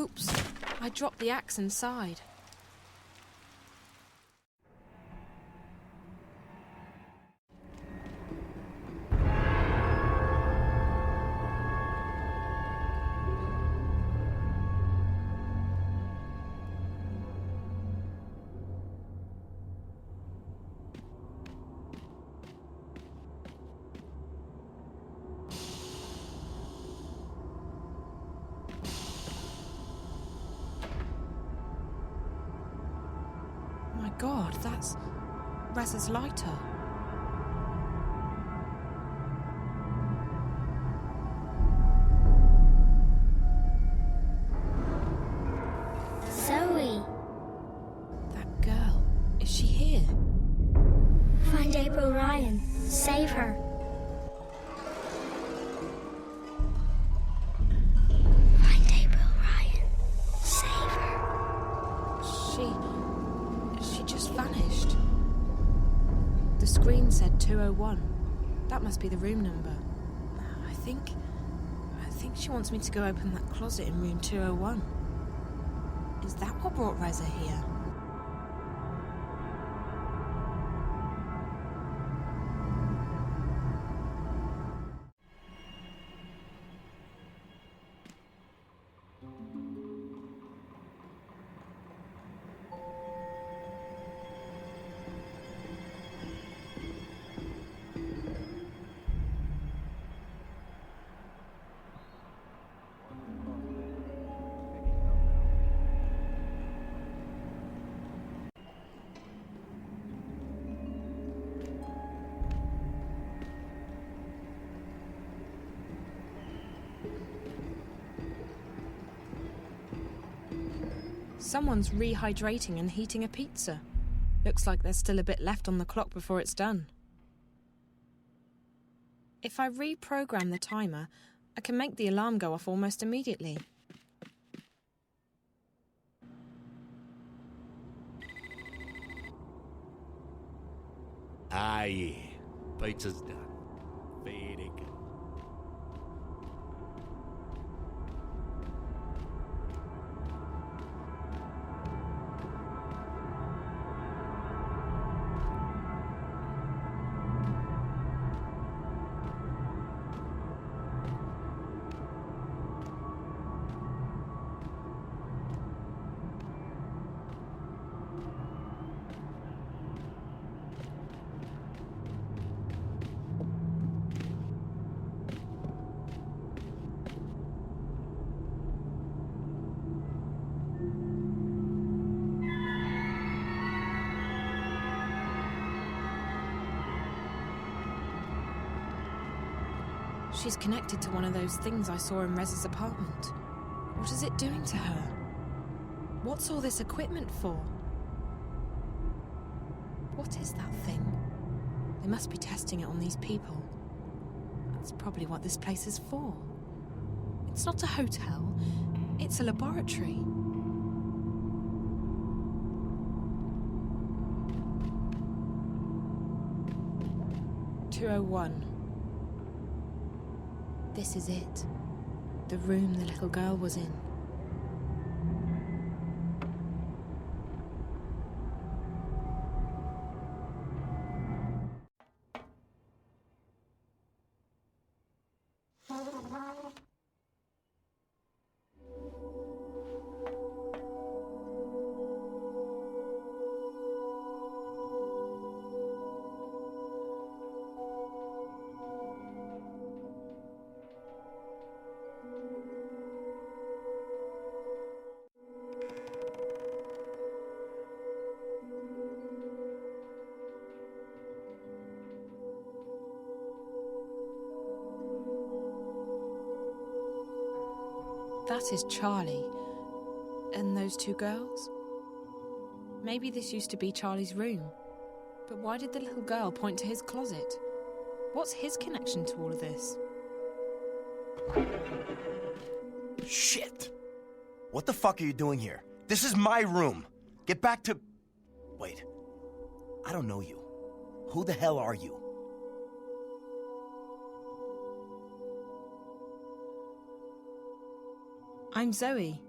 Oops, I dropped the axe inside. My God, that's Reza's lighter. Zoe! That girl, is she here? Find April Ryan. Save her. Find April Ryan. Save her. She just vanished. The screen said 201. That must be the room number. I think she wants me to go open that closet in room 201. Is that what brought Reza here? Someone's rehydrating and heating a pizza. Looks like there's still a bit left on the clock before it's done. If I reprogram the timer, I can make the alarm go off almost immediately. Ah, yeah. Pizza's done. Very good. She's connected to one of those things I saw in Reza's apartment. What is it doing to her? What's all this equipment for? What is that thing? They must be testing it on these people. That's probably what this place is for. It's not a hotel, it's a laboratory. "201. This is it. The room the little girl was in. That is Charlie. And those two girls? Maybe this used to be Charlie's room. But why did the little girl point to his closet? What's his connection to all of this? Shit! What the fuck are you doing here? This is my room. Get back to... Wait. I don't know you. Who the hell are you? I'm Zoe.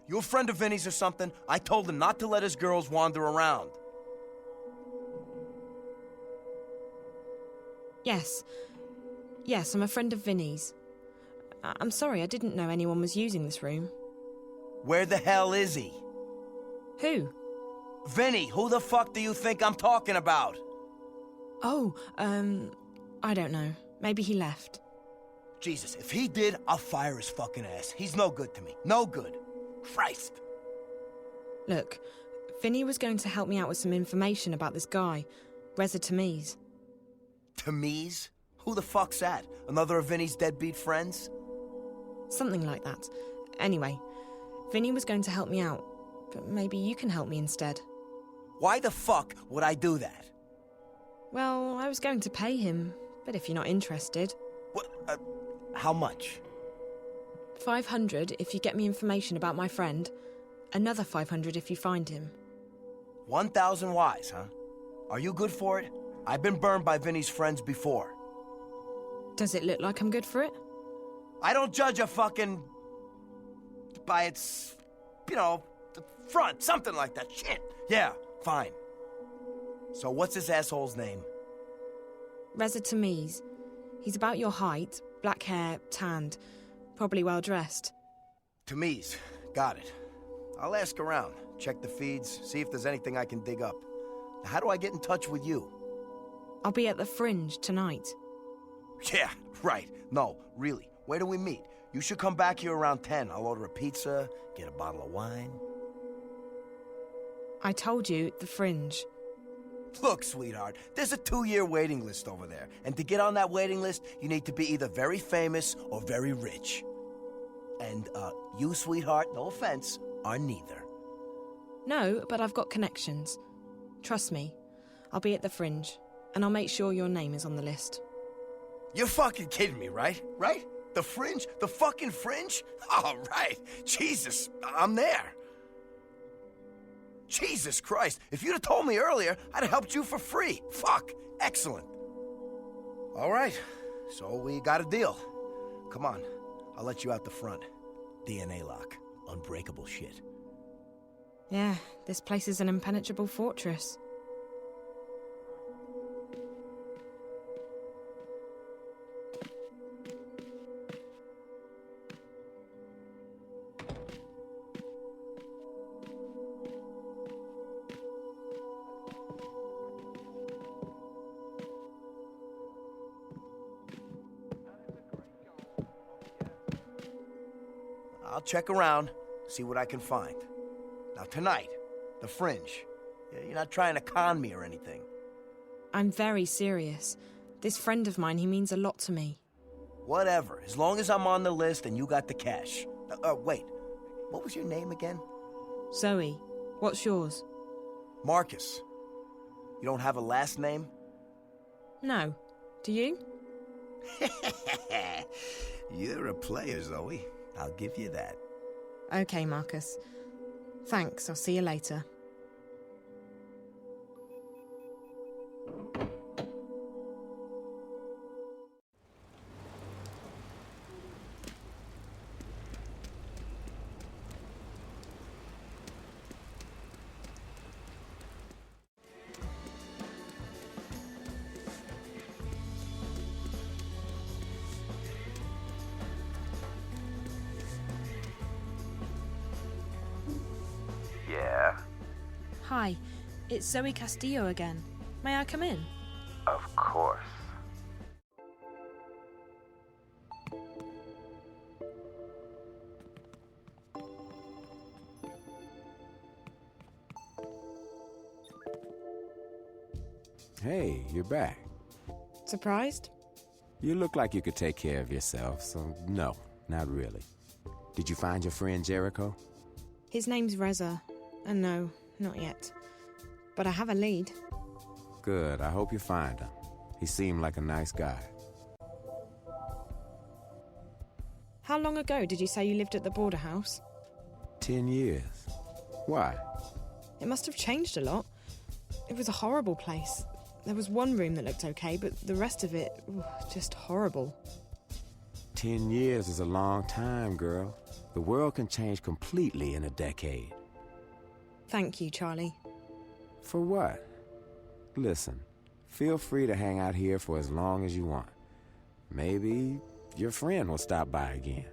You a friend of Vinny's or something? I told him not to let his girls wander around. Yes. Yes, I'm a friend of Vinny's. I'm sorry, I didn't know anyone was using this room. Where the hell is he? Who? Vinny, who the fuck do you think I'm talking about? Oh, I don't know. Maybe he left. Jesus, if he did, I'll fire his fucking ass. He's no good to me. No good. Christ. Look, Vinny was going to help me out with some information about this guy, Reza Tamiil. Tamiil? Who the fuck's that? Another of Vinny's deadbeat friends? Something like that. Anyway, Vinny was going to help me out, but maybe you can help me instead. Why the fuck would I do that? Well, I was going to pay him, but if you're not interested... What? How much? 500 if you get me information about my friend. Another 500 if you find him. 1,000 wise, huh? Are you good for it? I've been burned by Vinny's friends before. Does it look like I'm good for it? I don't judge a fucking... by its... the front, something like that. Shit. Yeah, fine. So what's this asshole's name? Reza Tamiil. He's about your height, black hair, tanned, probably well dressed. Tamiil. Got it. I'll ask around, check the feeds, see if there's anything I can dig up. How do I get in touch with you? I'll be at the Fringe tonight. Yeah, right. No, really. Where do we meet? You should come back here around 10. I'll order a pizza, get a bottle of wine. I told you, the Fringe. Look, sweetheart, there's a 2-year waiting list over there. And to get on that waiting list, you need to be either very famous or very rich. And, you, sweetheart, no offense, are neither. No, but I've got connections. Trust me. I'll be at the Fringe, and I'll make sure your name is on the list. You're fucking kidding me, right? Right? The Fringe? The fucking Fringe? All right. Jesus, I'm there. Jesus Christ, if you'd have told me earlier, I'd have helped you for free. Fuck, excellent. All right, so we got a deal. Come on, I'll let you out the front. DNA lock, unbreakable shit. Yeah, this place is an impenetrable fortress. I'll check around, see what I can find. Now tonight, the Fringe. You're not trying to con me or anything. I'm very serious. This friend of mine, he means a lot to me. Whatever, as long as I'm on the list and you got the cash. Wait, what was your name again? Zoe, what's yours? Marcus. You don't have a last name? No. Do you? You're a player, Zoe. I'll give you that. Okay, Marcus. Thanks, I'll see you later. Yeah, Hi, it's Zoe Castillo again. May I come in? of course. Hey, you're back. Surprised? You look like you could take care of yourself, so no, not really. Did you find your friend Jericho? His name's Reza. And no, not yet. But I have a lead. Good, I hope you find him. He seemed like a nice guy. How long ago did you say you lived at the border house? 10 years. Why? It must have changed a lot. It was a horrible place. There was one room that looked okay, but the rest of it, just horrible. 10 years is a long time, girl. The world can change completely in a decade. Thank you, Charlie. For what? Listen, feel free to hang out here for as long as you want. Maybe your friend will stop by again.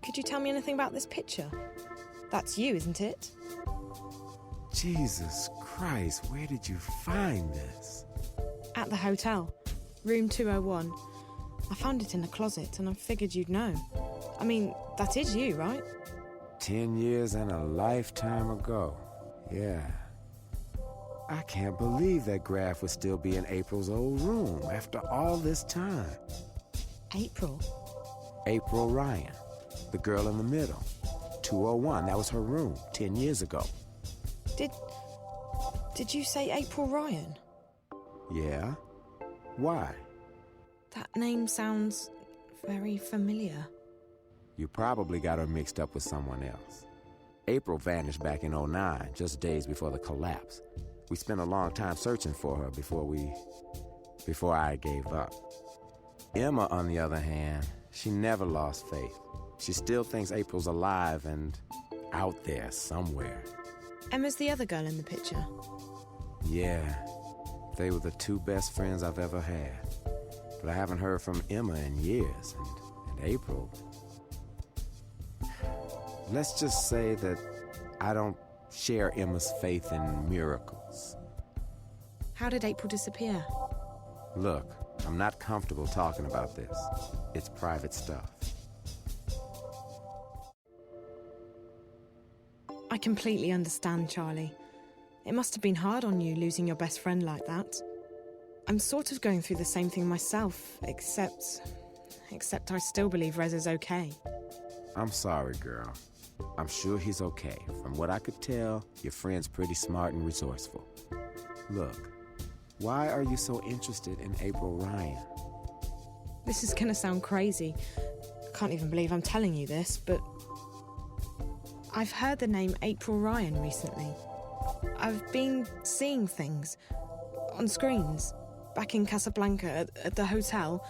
Could you tell me anything about this picture? That's you, isn't it? Jesus Christ, where did you find this? At the hotel. Room 201. I found it in the closet and I figured you'd know. I mean, that is you, right? 10 years and a lifetime ago. Yeah. I can't believe that graph would still be in April's old room after all this time. April? April Ryan, the girl in the middle. 201, that was her room 10 years ago. Did you say April Ryan? Yeah? Why? That name sounds very familiar. You probably got her mixed up with someone else. April vanished back in '09, just days before the collapse. We spent a long time searching for her before I gave up. Emma, on the other hand, she never lost faith. She still thinks April's alive and out there somewhere. Emma's the other girl in the picture. Yeah, they were the two best friends I've ever had. But I haven't heard from Emma in years, and April... Let's just say that I don't share Emma's faith in miracles. How did April disappear? Look, I'm not comfortable talking about this. It's private stuff. I completely understand, Charlie. It must have been hard on you losing your best friend like that. I'm sort of going through the same thing myself, except I still believe Reza's okay. I'm sorry, girl. I'm sure he's okay. From what I could tell, your friend's pretty smart and resourceful. Look, why are you so interested in April Ryan? This is gonna sound crazy. I can't even believe I'm telling you this, but I've heard the name April Ryan recently. I've been seeing things on screens, back in Casablanca at the hotel.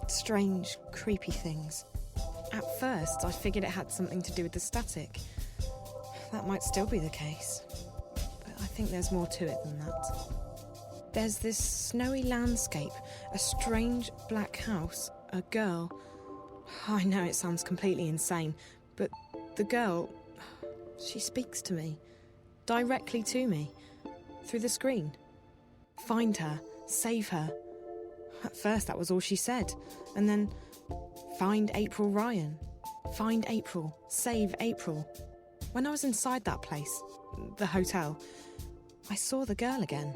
Strange, creepy things. At first, I figured it had something to do with the static. That might still be the case. But I think there's more to it than that. There's this snowy landscape, a strange black house, a girl. I know it sounds completely insane, but the girl, she speaks to me. Directly to me. Through the screen. Find her. Save her. At first, that was all she said. And then... Find April Ryan. Find April. Save April. When I was inside that place, the hotel, I saw the girl again.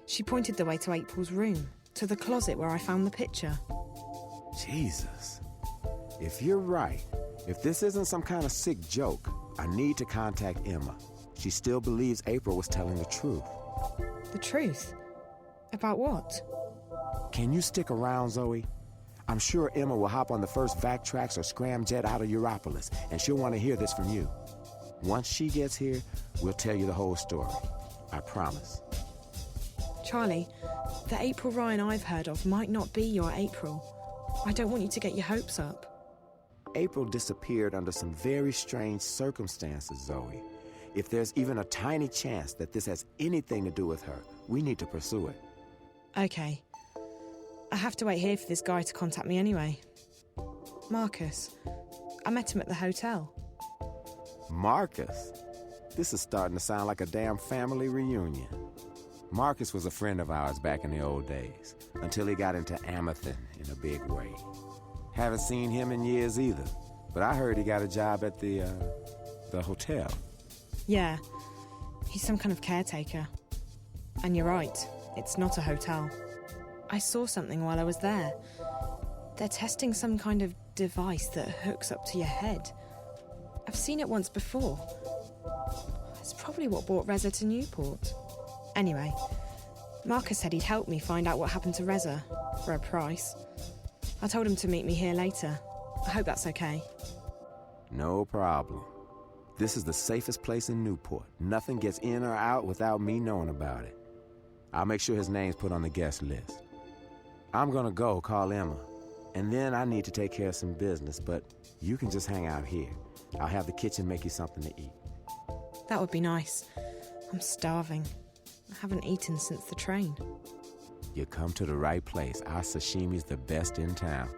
She pointed the way to April's room, to the closet where I found the picture. Jesus. If you're right, if this isn't some kind of sick joke, I need to contact Emma. She still believes April was telling the truth. The truth? About what? Can you stick around, Zoe? I'm sure Emma will hop on the first Vactrax or scramjet out of Europolis, and she'll want to hear this from you. Once she gets here, we'll tell you the whole story. I promise. Charlie, the April Ryan I've heard of might not be your April. I don't want you to get your hopes up. April disappeared under some very strange circumstances, Zoe. If there's even a tiny chance that this has anything to do with her, we need to pursue it. Okay. I have to wait here for this guy to contact me anyway. Marcus. I met him at the hotel. Marcus? This is starting to sound like a damn family reunion. Marcus was a friend of ours back in the old days, until he got into Amethyst in a big way. Haven't seen him in years either, but I heard he got a job at the hotel. Yeah, he's some kind of caretaker. And you're right, it's not a hotel. I saw something while I was there. They're testing some kind of device that hooks up to your head. I've seen it once before. It's probably what brought Reza to Newport. Anyway, Marcus said he'd help me find out what happened to Reza, for a price. I told him to meet me here later. I hope that's okay. No problem. This is the safest place in Newport. Nothing gets in or out without me knowing about it. I'll make sure his name's put on the guest list. I'm gonna go call Emma, and then I need to take care of some business, but you can just hang out here. I'll have the kitchen make you something to eat. That would be nice. I'm starving. I haven't eaten since the train. You come to the right place. Our sashimi's the best in town.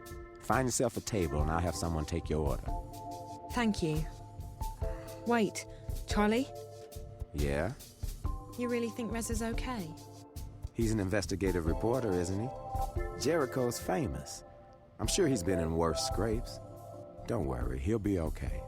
Find yourself a table and I'll have someone take your order. Thank you. Wait, Charlie? Yeah? You really think Rez is okay? He's an investigative reporter, isn't he? Jericho's famous. I'm sure he's been in worse scrapes. Don't worry, he'll be okay.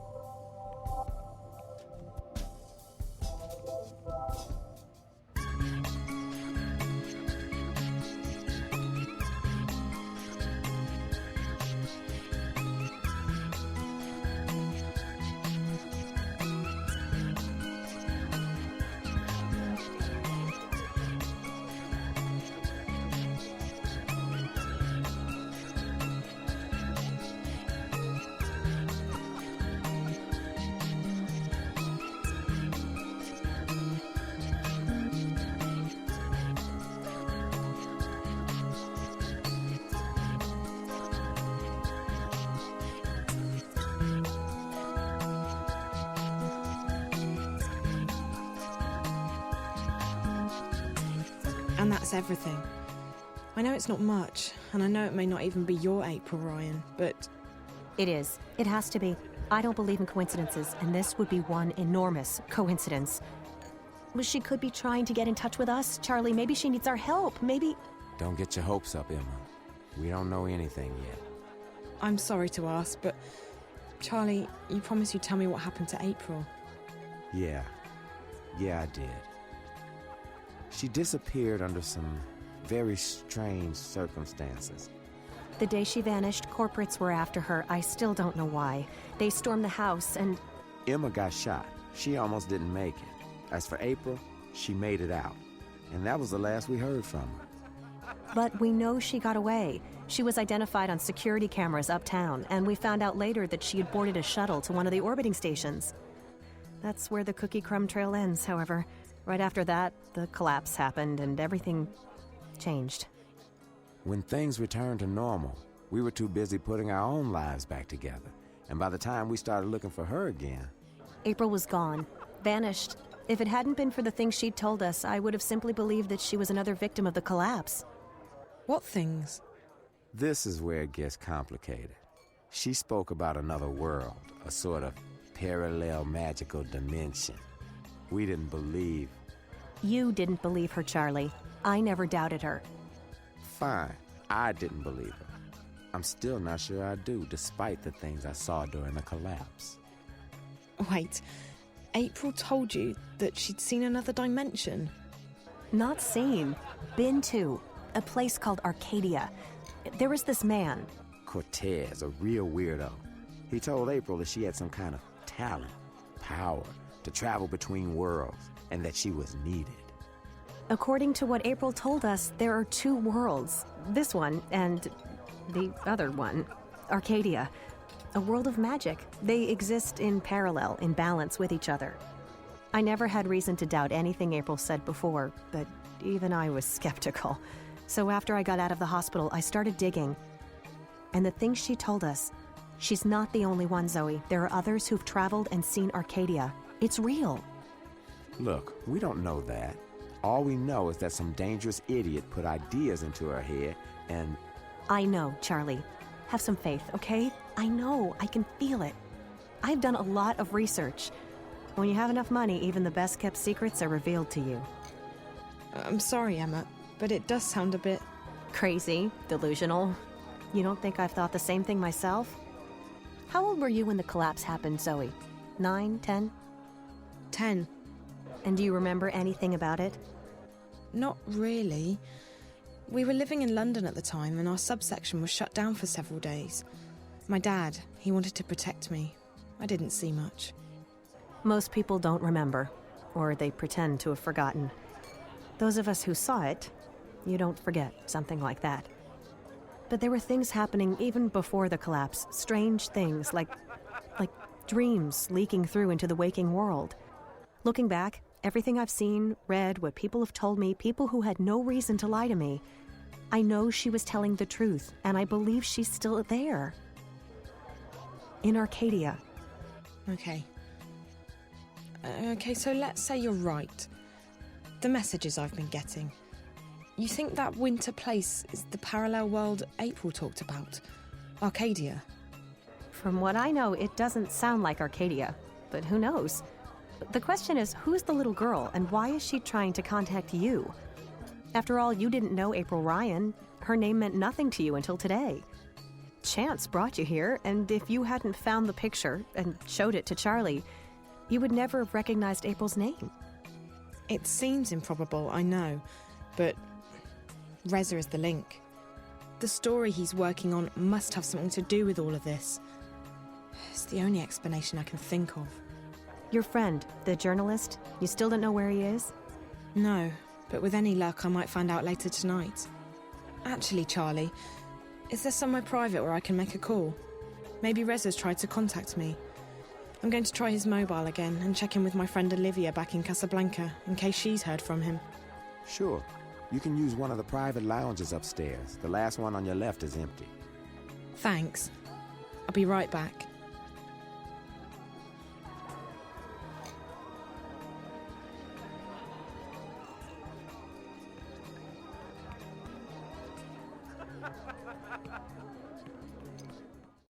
And that's everything. I know it's not much, and I know it may not even be your April, Ryan, but... It is. It has to be. I don't believe in coincidences, and this would be one enormous coincidence. Well, she could be trying to get in touch with us. Charlie, maybe she needs our help. Maybe... Don't get your hopes up, Emma. We don't know anything yet. I'm sorry to ask, but... Charlie, you promised you'd tell me what happened to April. Yeah, I did. She disappeared under some very strange circumstances. The day she vanished, corporates were after her. I still don't know why. They stormed the house and... Emma got shot. She almost didn't make it. As for April, she made it out. And that was the last we heard from her. But we know she got away. She was identified on security cameras uptown, and we found out later that she had boarded a shuttle to one of the orbiting stations. That's where the cookie crumb trail ends, however. Right after that, the collapse happened and everything changed. When things returned to normal, we were too busy putting our own lives back together. And by the time we started looking for her again... April was gone, vanished. If it hadn't been for the things she'd told us, I would have simply believed that she was another victim of the collapse. What things? This is where it gets complicated. She spoke about another world, a sort of parallel magical dimension. We didn't believe. You didn't believe her, Charlie. I never doubted her. Fine, I didn't believe her. I'm still not sure I do, despite the things I saw during the collapse. Wait, April told you that she'd seen another dimension? Not seen. Been to. A place called Arcadia. There was this man. Cortez, a real weirdo. He told April that she had some kind of talent, power, to travel between worlds, and that she was needed. According to what April told us, there are two worlds. This one and the other one, Arcadia. A world of magic. They exist in parallel, in balance with each other. I never had reason to doubt anything April said before, but even I was skeptical. So after I got out of the hospital, I started digging. And the things she told us, she's not the only one, Zoe. There are others who've traveled and seen Arcadia. It's real. Look, we don't know that. All we know is that some dangerous idiot put ideas into her head and... I know, Charlie. Have some faith, okay? I know. I can feel it. I've done a lot of research. When you have enough money, even the best-kept secrets are revealed to you. I'm sorry, Emma, but it does sound a bit... Crazy, delusional. You don't think I've thought the same thing myself? How old were you when the collapse happened, Zoe? 9, 10? 10. And do you remember anything about it? Not really. We were living in London at the time, and our subsection was shut down for several days. My dad, he wanted to protect me. I didn't see much. Most people don't remember, or they pretend to have forgotten. Those of us who saw it, you don't forget something like that. But there were things happening even before the collapse, strange things like dreams leaking through into the waking world. Looking back, everything I've seen, read, what people have told me, people who had no reason to lie to me, I know she was telling the truth, and I believe she's still there. In Arcadia. Okay. Okay, so let's say you're right. The messages I've been getting. You think that winter place is the parallel world April talked about? Arcadia? From what I know, it doesn't sound like Arcadia, but who knows? The question is, who's the little girl, and why is she trying to contact you? After all, you didn't know April Ryan. Her name meant nothing to you until today. Chance brought you here, and if you hadn't found the picture and showed it to Charlie, you would never have recognized April's name. It seems improbable, I know, but Reza is the link. The story he's working on must have something to do with all of this. It's the only explanation I can think of. Your friend, the journalist, you still don't know where he is? No, but with any luck I might find out later tonight. Actually, Charlie, is there somewhere private where I can make a call? Maybe Reza's tried to contact me. I'm going to try his mobile again and check in with my friend Olivia back in Casablanca, in case she's heard from him. Sure. You can use one of the private lounges upstairs. The last one on your left is empty. Thanks. I'll be right back.